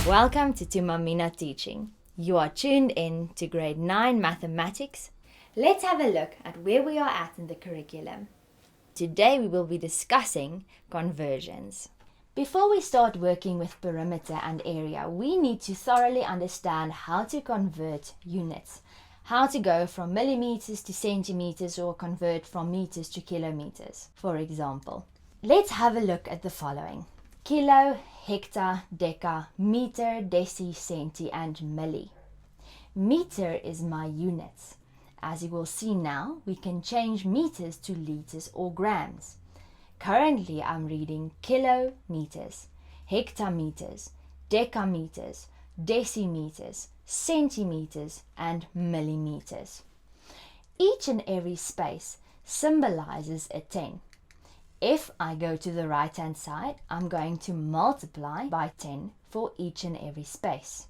Welcome to Thuma Mina Teaching. You are tuned in to Grade 9 Mathematics. Let's have a look at where we are at in the curriculum. Today we will be discussing conversions. Before we start working with perimeter and area, we need to thoroughly understand how to convert units. How to go from millimeters to centimeters or convert from meters to kilometers, for example. Let's have a look at the following. Kilo, hectare, deca, meter, deci, centi, and milli. Meter is my units. As you will see now, we can change meters to liters or grams. Currently, I'm reading kilometers, hectometers, decameters, decimeters, centimeters, and millimeters. Each and every space symbolizes a 10. If I go to the right hand side, I'm going to multiply by 10 for each and every space.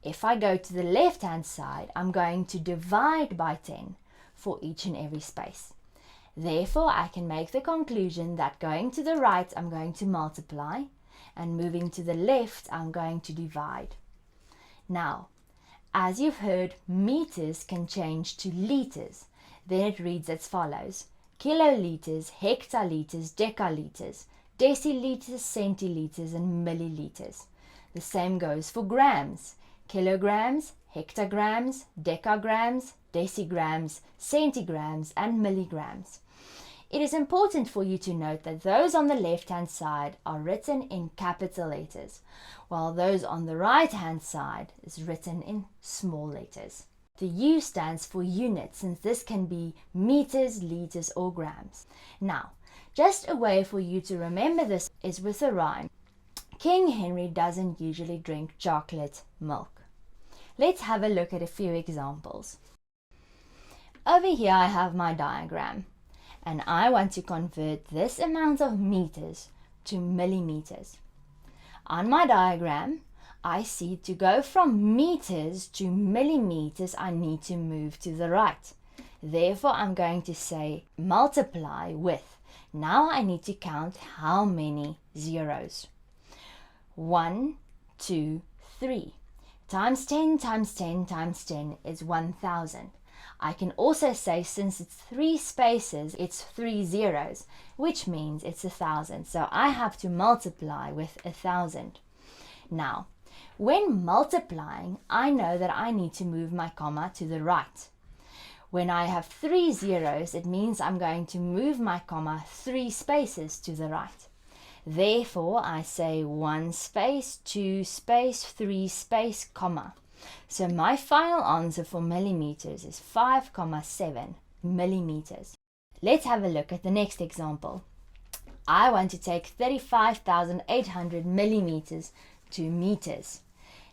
If I go to the left hand side, I'm going to divide by 10 for each and every space. Therefore, I can make the conclusion that going to the right, I'm going to multiply, and moving to the left, I'm going to divide. Now, as you've heard, meters can change to liters. Then it reads as follows. Kiloliters, hectoliters, decaliters, deciliters, centiliters, and milliliters. The same goes for grams. Kilograms, hectograms, decagrams, decigrams, centigrams, and milligrams. It is important for you to note that those on the left-hand side are written in capital letters, while those on the right-hand side is written in small letters. The U stands for units, since this can be meters, liters, or grams. Now, just a way for you to remember this is with a rhyme. King Henry doesn't usually drink chocolate milk. Let's have a look at a few examples. Over here I have my diagram, and I want to convert this amount of meters to millimeters. On my diagram, I see to go from meters to millimeters, I need to move to the right. Therefore, I'm going to say multiply with. Now I need to count how many zeros. 1, 2, 3. Times 10 times 10 times 10 is 1,000. I can also say since it's 3 spaces, it's 3 zeros, which means it's 1,000. So I have to multiply with 1,000. Now, when multiplying, I know that I need to move my comma to the right. When I have 3 zeros, it means I'm going to move my comma 3 spaces to the right. Therefore, I say 1 space, 2 space, 3 space, comma. So my final answer for millimeters is 5,7 millimeters. Let's have a look at the next example. I want to take 35,800 millimeters to meters.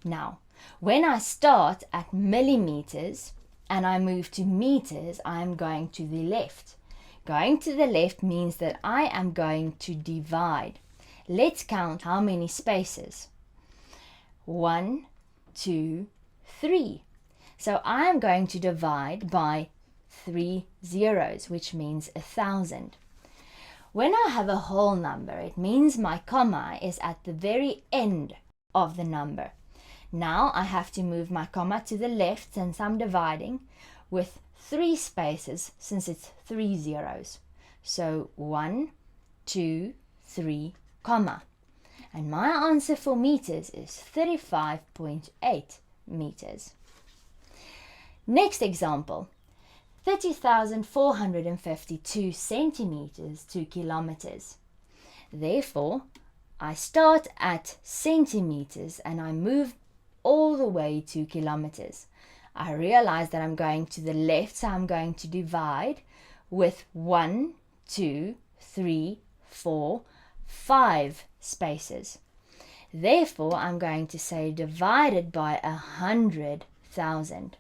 Now, when I start at millimeters and I move to meters, I'm going to the left. Going to the left means that I am going to divide. Let's count how many spaces. 1, 2, 3. So I am going to divide by 3 zeros, which means 1,000. When I have a whole number, it means my comma is at the very end of the number. Now I have to move my comma to the left since I'm dividing with 3 spaces since it's 3 zeros. So 1, 2, 3, comma. And my answer for meters is 35.8 meters. Next example. 30,452 centimeters to kilometers. Therefore, I start at centimeters and I move all the way to kilometers. I realize that I'm going to the left, so I'm going to divide with 1, 2, 3, 4, 5 spaces. Therefore, I'm going to say divided by 100,000.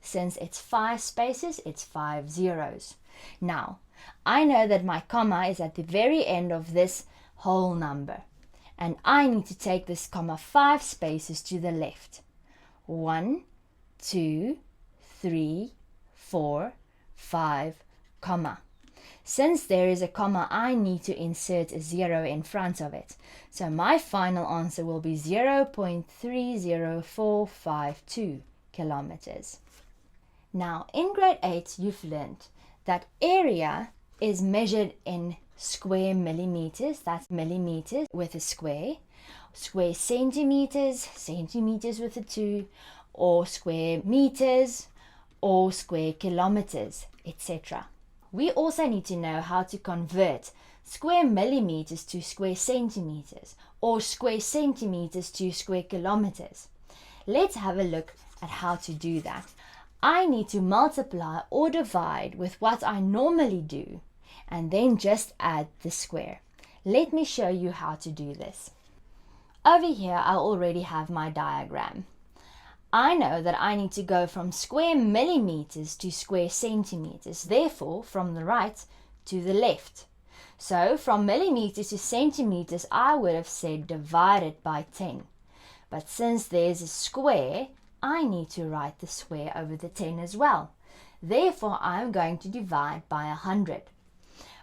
Since it's 5 spaces, it's 5 zeros. Now, I know that my comma is at the very end of this whole number. And I need to take this comma 5 spaces to the left. 1, 2, 3, 4, 5, comma. Since there is a comma, I need to insert a 0 in front of it. So my final answer will be 0.30452 kilometers. Now, in grade 8, you've learned that area is measured in square millimeters, that's millimeters with a square centimeters, centimeters with a 2, or square meters, or square kilometers, etc. We also need to know how to convert square millimeters to square centimeters, or square centimeters to square kilometers. Let's have a look at how to do that. I need to multiply or divide with what I normally do, and then just add the square. Let me show you how to do this. Over here, I already have my diagram. I know that I need to go from square millimeters to square centimeters, therefore from the right to the left. So from millimeters to centimeters, I would have said divided by 10. But since there's a square, I need to write the square over the 10 as well. Therefore, I'm going to divide by 100.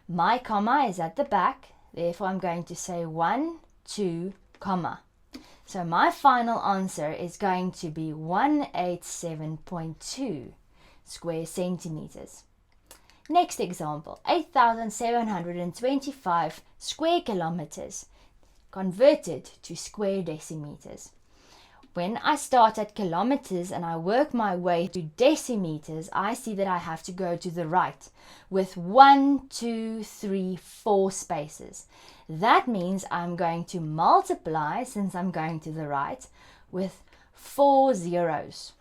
My comma is at the back, therefore I'm going to say 1, 2, comma. So my final answer is going to be 187.2 square centimeters. Next example, 8,725 square kilometers converted to square decimeters. When I start at kilometers and I work my way to decimeters, I see that I have to go to the right with 1, 2, 3, 4 spaces. That means I'm going to multiply, since I'm going to the right, with 4 zeros.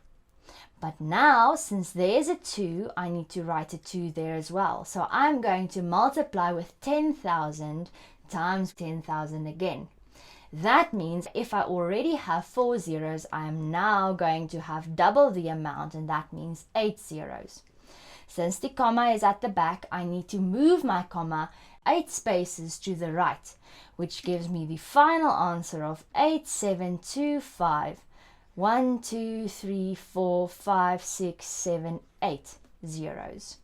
But now, since there's a 2, I need to write a 2 there as well. So I'm going to multiply with 10,000 times 10,000 again. That means if I already have 4 zeros, I am now going to have double the amount, and that means 8 zeros. Since the comma is at the back, I need to move my comma 8 spaces to the right, which gives me the final answer of 8725. 1, 2, 3, 4, 5, 6, 7, 8 zeros.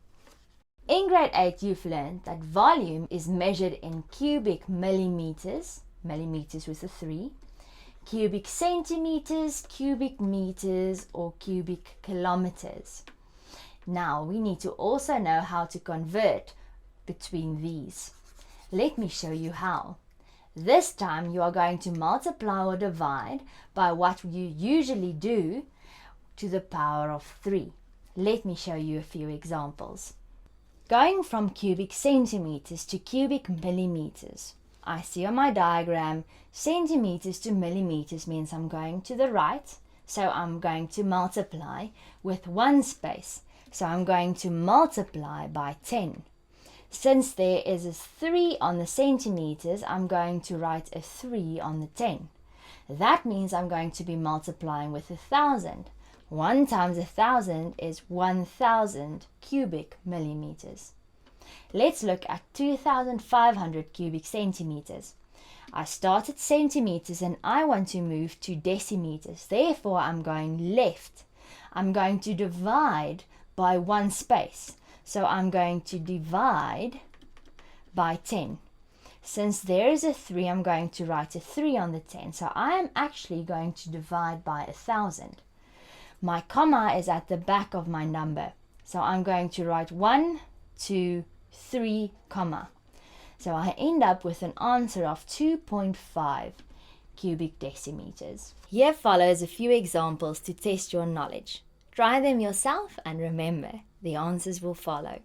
In grade 8, you've learned that volume is measured in cubic millimeters, millimeters with a 3, cubic centimeters, cubic meters, or cubic kilometers. Now we need to also know how to convert between these. Let me show you how. This time you are going to multiply or divide by what you usually do to the power of 3. Let me show you a few examples. Going from cubic centimeters to cubic millimeters. I see on my diagram centimeters to millimeters means I'm going to the right, so I'm going to multiply with 1 space. So I'm going to multiply by 10. Since there is a 3 on the centimeters, I'm going to write a 3 on the 10. That means I'm going to be multiplying with 1,000. 1 times 1,000 is 1,000 cubic millimeters. Let's look at 2,500 cubic centimeters. I start at centimeters and I want to move to decimeters. Therefore, I'm going left. I'm going to divide by 1 space. So I'm going to divide by 10. Since there is a 3, I'm going to write a 3 on the 10. So I am actually going to divide by 1,000. My comma is at the back of my number. So I'm going to write 1, 2, 3, comma. So I end up with an answer of 2.5 cubic decimeters. Here follows a few examples to test your knowledge. Try them yourself and remember, the answers will follow.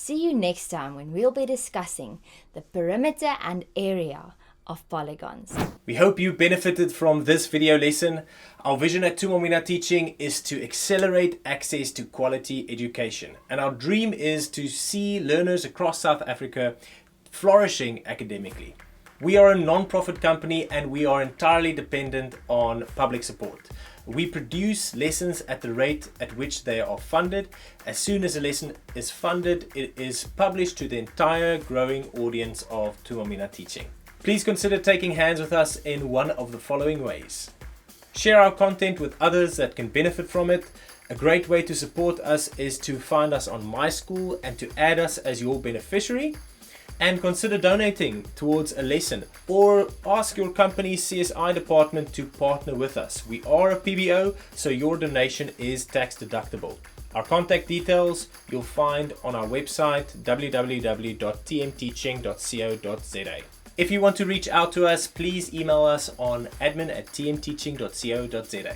See you next time when we'll be discussing the perimeter and area of polygons. We hope you benefited from this video lesson. Our vision at Thuma Mina Teaching is to accelerate access to quality education. And our dream is to see learners across South Africa flourishing academically. We are a non-profit company and we are entirely dependent on public support. We produce lessons at the rate at which they are funded. As soon as a lesson is funded, it is published to the entire growing audience of Thuma Mina Teaching. Please consider taking hands with us in one of the following ways. Share our content with others that can benefit from it. A great way to support us is to find us on My School and to add us as your beneficiary. And consider donating towards a lesson or ask your company's CSI department to partner with us. We are a PBO, so your donation is tax deductible. Our contact details you'll find on our website www.tmteaching.co.za. If you want to reach out to us, please email us on admin@tmteaching.co.za.